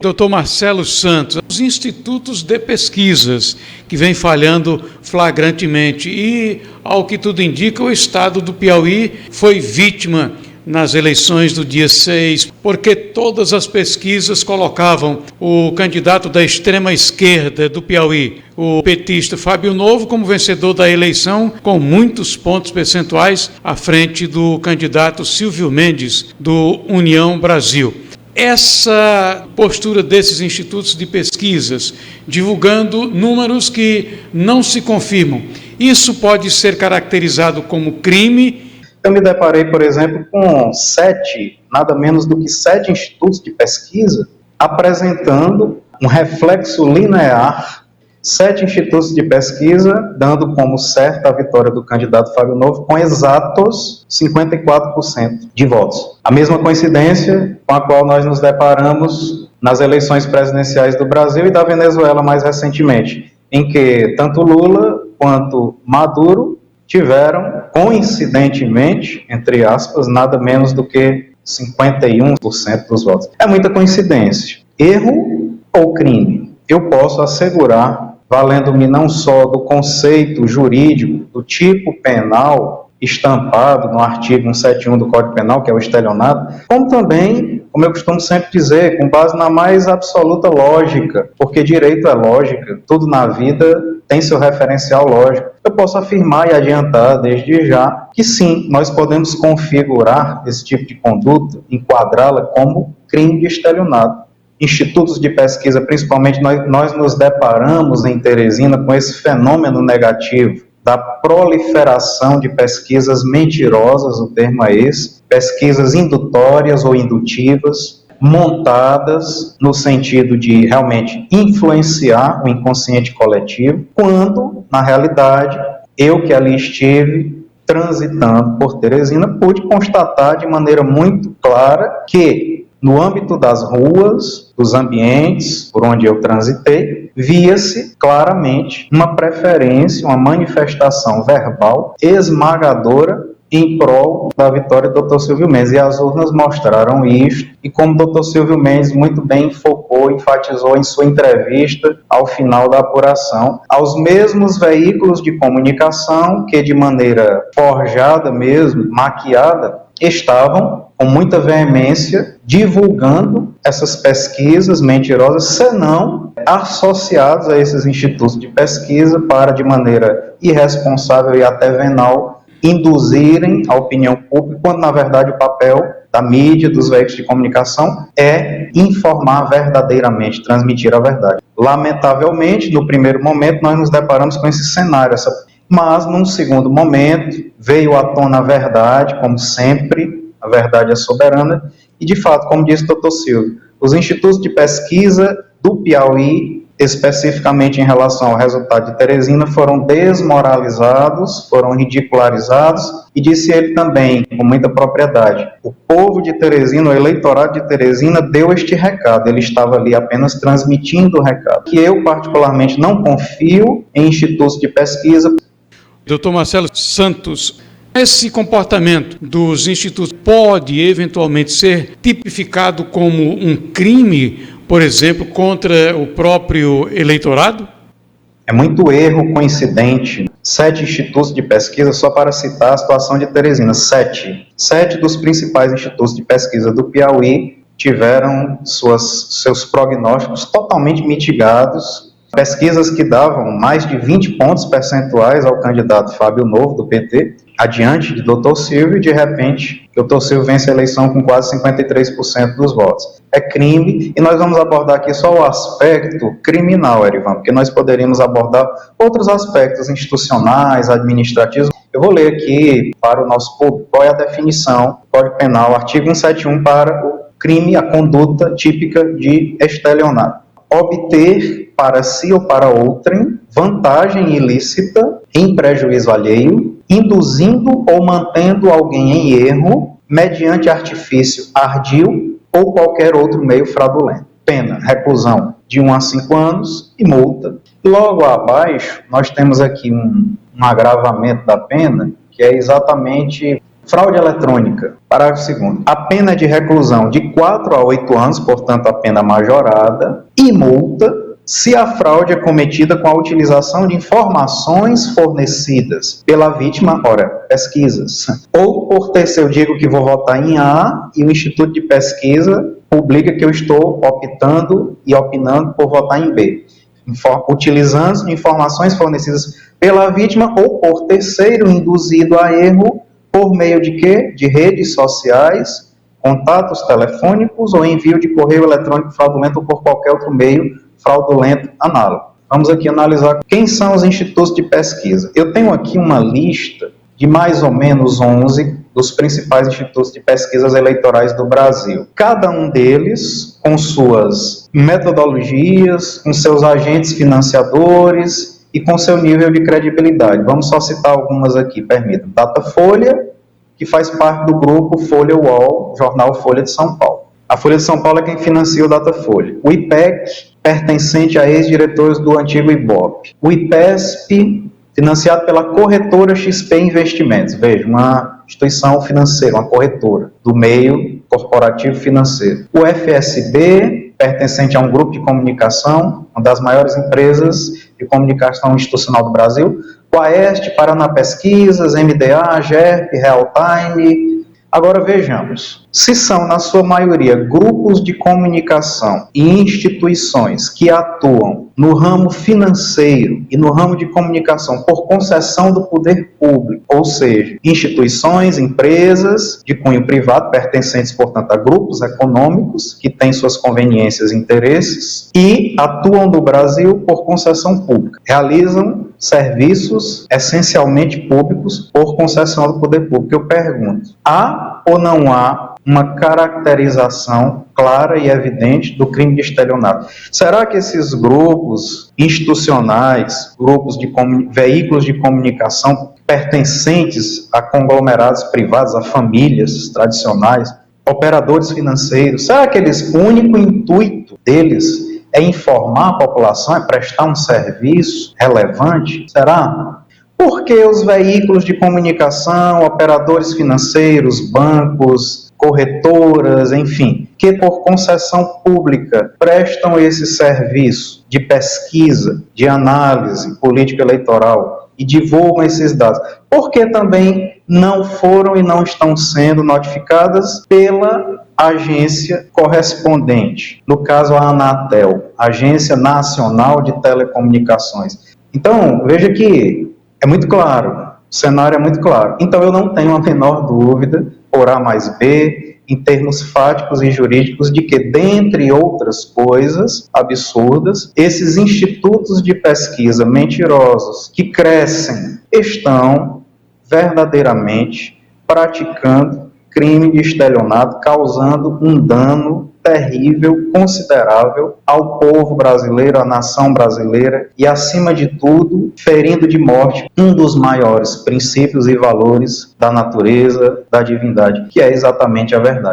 Dr. Marcelo Santos, os institutos de pesquisas que vêm falhando flagrantemente e, ao que tudo indica, o estado do Piauí foi vítima nas eleições do dia 6, porque todas as pesquisas colocavam o candidato da extrema esquerda do Piauí, o petista Fábio Novo, como vencedor da eleição, com muitos pontos percentuais à frente do candidato Silvio Mendes, do União Brasil. Essa postura desses institutos de pesquisas, divulgando números que não se confirmam, isso pode ser caracterizado como crime? Eu me deparei, por exemplo, com nada menos do que 7 institutos de pesquisa apresentando um reflexo linear, 7 institutos de pesquisa dando como certa a vitória do candidato Fábio Novo com exatos 54% de votos. A mesma coincidência com a qual nós nos deparamos nas eleições presidenciais do Brasil e da Venezuela mais recentemente, em que tanto Lula quanto Maduro tiveram, coincidentemente, entre aspas, nada menos do que 51% dos votos. É muita coincidência. Erro ou crime? Eu posso assegurar, valendo-me não só do conceito jurídico, do tipo penal estampado no artigo 171 do Código Penal, que é o estelionato, como também, como eu costumo sempre dizer, com base na mais absoluta lógica, porque direito é lógica, tudo na vida tem seu referencial lógico. Eu posso afirmar e adiantar desde já que sim, nós podemos configurar esse tipo de conduta, enquadrá-la como crime de estelionato. Institutos de pesquisa, principalmente, nós nos deparamos em Teresina com esse fenômeno negativo da proliferação de pesquisas mentirosas, o termo é esse, pesquisas indutórias ou indutivas, montadas no sentido de realmente influenciar o inconsciente coletivo, quando, na realidade, eu que ali estive transitando por Teresina, pude constatar de maneira muito clara que, no âmbito das ruas, dos ambientes por onde eu transitei, via-se claramente uma preferência, uma manifestação verbal esmagadora em prol da vitória do Dr. Silvio Mendes. E as urnas mostraram isto, e como o Dr. Silvio Mendes muito bem focou, enfatizou em sua entrevista ao final da apuração, aos mesmos veículos de comunicação que, de maneira forjada mesmo, maquiada, estavam com muita veemência divulgando essas pesquisas mentirosas, senão associados a esses institutos de pesquisa para, de maneira irresponsável e até venal, induzirem a opinião pública, quando na verdade o papel da mídia, dos veículos de comunicação, é informar verdadeiramente, transmitir a verdade. Lamentavelmente, no primeiro momento, nós nos deparamos com esse cenário, mas num segundo momento veio à tona a verdade, como sempre, a verdade é soberana, e de fato, como disse o Dr. Silvio, os institutos de pesquisa do Piauí, especificamente em relação ao resultado de Teresina, foram desmoralizados, foram ridicularizados, e disse ele também, com muita propriedade, o povo de Teresina, o eleitorado de Teresina deu este recado, ele estava ali apenas transmitindo o recado, que eu particularmente não confio em institutos de pesquisa. Dr. Marcelo Santos, esse comportamento dos institutos pode eventualmente ser tipificado como um crime, por exemplo, contra o próprio eleitorado? É muito erro coincidente. 7 institutos de pesquisa, só para citar a situação de Teresina, 7 dos principais institutos de pesquisa do Piauí tiveram seus prognósticos totalmente mitigados. Pesquisas que davam mais de 20 pontos percentuais ao candidato Fábio Novo, do PT, adiante de Dr. Silvio, e de repente, Dr. Silvio vence a eleição com quase 53% dos votos. É crime, e nós vamos abordar aqui só o aspecto criminal, Erivan, porque nós poderíamos abordar outros aspectos institucionais, administrativos. Eu vou ler aqui para o nosso público qual é a definição do Código Penal, artigo 171, para o crime, a conduta típica de estelionato. Obter para si ou para outrem vantagem ilícita em prejuízo alheio, induzindo ou mantendo alguém em erro mediante artifício ardil ou qualquer outro meio fraudulento. Pena, reclusão de 1 a 5 anos e multa. Logo abaixo, nós temos aqui um agravamento da pena, que é exatamente Fraude eletrônica. Parágrafo 2º. A pena é de reclusão de 4 a 8 anos, portanto a pena majorada, e multa se a fraude é cometida com a utilização de informações fornecidas pela vítima, pesquisas, ou por terceiro, eu digo que vou votar em A e o Instituto de Pesquisa publica que eu estou optando e opinando por votar em B, utilizando informações fornecidas pela vítima ou por terceiro induzido a erro por meio de quê? De redes sociais, contatos telefônicos ou envio de correio eletrônico fraudulento ou por qualquer outro meio fraudulento análogo. Vamos aqui analisar quem são os institutos de pesquisa. Eu tenho aqui uma lista de mais ou menos 11 dos principais institutos de pesquisas eleitorais do Brasil. Cada um deles com suas metodologias, com seus agentes financiadores e com seu nível de credibilidade. Vamos só citar algumas aqui, permitam. Datafolha, que faz parte do grupo Folha UOL, jornal Folha de São Paulo. A Folha de São Paulo é quem financia o Datafolha. O IPEC, pertencente a ex-diretores do antigo IBOP. O IPESP, financiado pela corretora XP Investimentos. Veja, uma instituição financeira, uma corretora do meio corporativo financeiro. O FSB, pertencente a um grupo de comunicação, uma das maiores empresas de comunicação institucional do Brasil. O AEST, Paraná Pesquisas, MDA, GERP, Realtime. Agora vejamos, se são, na sua maioria, grupos de comunicação e instituições que atuam no ramo financeiro e no ramo de comunicação por concessão do poder público, ou seja, instituições, empresas de cunho privado, pertencentes, portanto, a grupos econômicos que têm suas conveniências e interesses e atuam no Brasil por concessão pública, realizam serviços essencialmente públicos por concessão do poder público. Eu pergunto, há ou não há uma caracterização clara e evidente do crime de estelionato? Será que esses grupos institucionais, grupos de veículos de comunicação pertencentes a conglomerados privados, a famílias tradicionais, operadores financeiros, será que o único intuito deles é informar a população, é prestar um serviço relevante? Será? Porque os veículos de comunicação, operadores financeiros, bancos, corretoras, enfim, que por concessão pública prestam esse serviço de pesquisa, de análise política eleitoral e divulgam esses dados, porque também não foram e não estão sendo notificadas pela agência correspondente, no caso a Anatel, Agência Nacional de Telecomunicações. Então, veja que é muito claro, o cenário é muito claro. Então, eu não tenho a menor dúvida, por A mais B, em termos fáticos e jurídicos, de que, dentre outras coisas absurdas, esses institutos de pesquisa mentirosos que crescem estão verdadeiramente praticando crime de estelionato, causando um dano terrível, considerável ao povo brasileiro, à nação brasileira e, acima de tudo, ferindo de morte um dos maiores princípios e valores da natureza, da divindade, que é exatamente a verdade.